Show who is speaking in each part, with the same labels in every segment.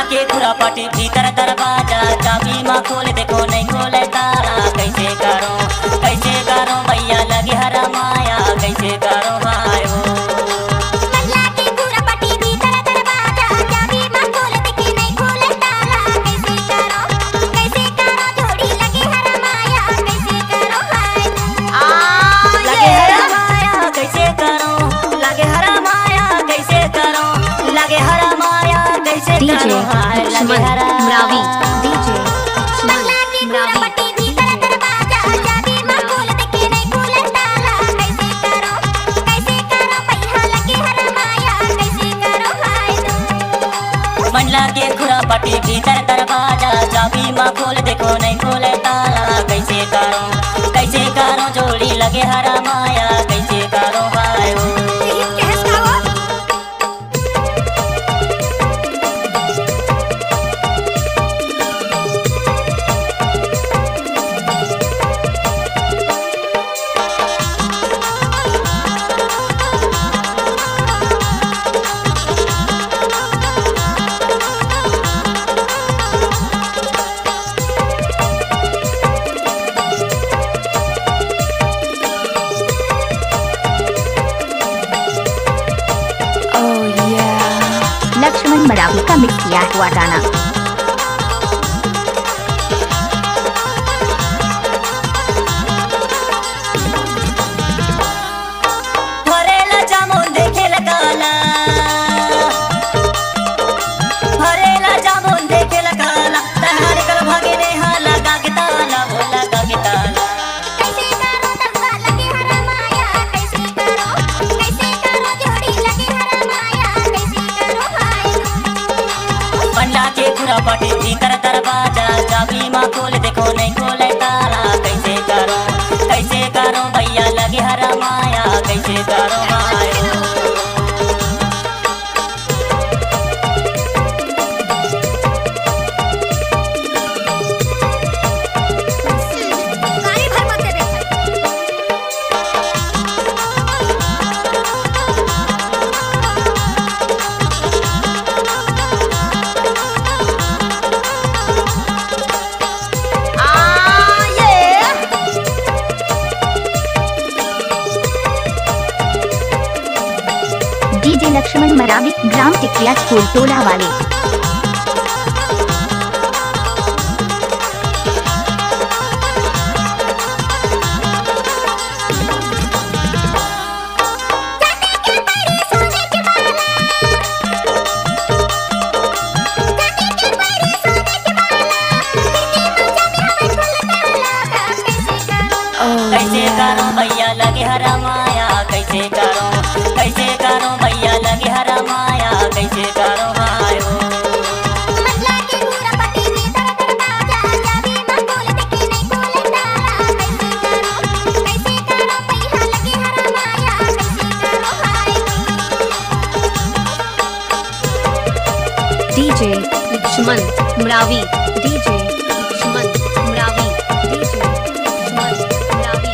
Speaker 1: के खुरापाटी भीतर दरवाजा चाबी माँ खोल देखो नहीं खोले ताला कैसे करो भैया लगे हरा माया कैसे करो भाई
Speaker 2: मल्ला के खुरापाटी भीतर दरवाजा चाबी माँ खोल देखे नहीं खोले ताला कैसे करो जोड़ी लगे हरा माया कैसे करो भाई
Speaker 1: लगे हरा माया कैसे करो लगे हरा माया कैसे करो लगे हरा माया कैसे करो हाय लगे हरा
Speaker 3: मरावी डीजे
Speaker 2: मल्ला के खुरापाटी भीतर दरवाजा चाबी माँ खोल देखे नहीं खोले ताला कैसे करो भैया लगे हरा माया कैसे करो भाई
Speaker 1: मंडला के खुरापाटी भीतर दरवाजा चाबी माँ खोल देखो नहीं खोले ताला कैसे करो जोड़ी लगे हरा माया कैसे करो भाई
Speaker 3: लक्ष्मण मरावी का मिक्स किया हुआ गाना।
Speaker 1: भरेला जामुन देखे लगाला भरेला जामुन देखे लगाला तहार कल भागे ने हाला गाके ताला भोला गाके ताला
Speaker 2: कैसे करो दंगा लगे हरा माया कैसे करो जोड़ी लगे हरा माया कैसे करो भाई
Speaker 1: मंडला के खुरापाटी भीतर दरवाजा चाबी माँ खोल देखो नहीं खोले ताला कैसे करो भैया लगे हरा माया कैसे करो भाई
Speaker 2: गाड़ी भर मत दे
Speaker 3: DJ Laxman Maravi gram Tikaria school टोला वाले।
Speaker 1: कैसे करो भैया लगे हरा माया कैसे करो भैया लगे हरा माया कैसे करो भाई
Speaker 2: मल्ला के खुरापाटी भीतर दरवाजा चाबी माँ खोल देखे नहीं खोले ताला कैसे करो भैया लगे हरा माया कैसे करो भाई
Speaker 3: DJ Laxman Marawi DJ Laxman Marawi DJ Laxman Marawi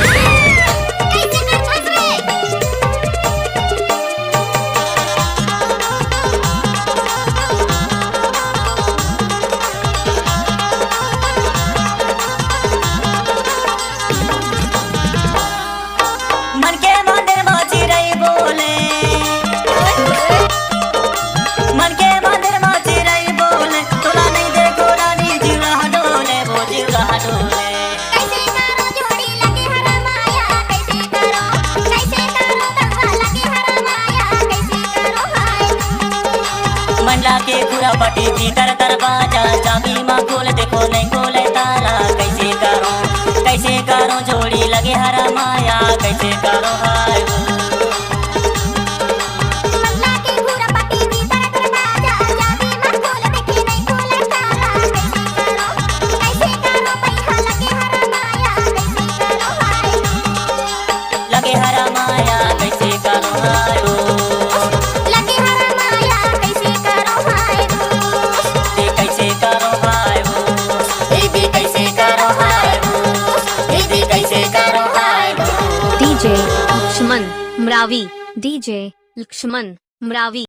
Speaker 2: कैसे कर फंस रे
Speaker 1: मन के मंदिर में चिरई बोले मन के मंदिर में चिरई बोले तोला नहीं देखो रानी जीवा डोले वो जीवा डोले
Speaker 2: कैसे करो जोड़ी लगे हरा माया कैसे करो दंगा लगे हरा माया कैसे करो भाई
Speaker 1: मंडला के खुरापाटी भीतर दरवाजा चाबी माँ खोल देखो नहीं खोले ताला कैसे करो जोड़ी लगे हरा माया कैसे करो भाई
Speaker 2: मल्ला के खुरापाटी भीतर दरवाजा चाबी माँ खोल देखे नहीं खोले ताला कैसे करो भैया लगे हरा माया कैसे करो भाई
Speaker 1: लगे हरा माया कैसे करो भाई
Speaker 2: लगे हरा माया कैसे
Speaker 4: मरावी, DJ लक्ष्मण मरावी।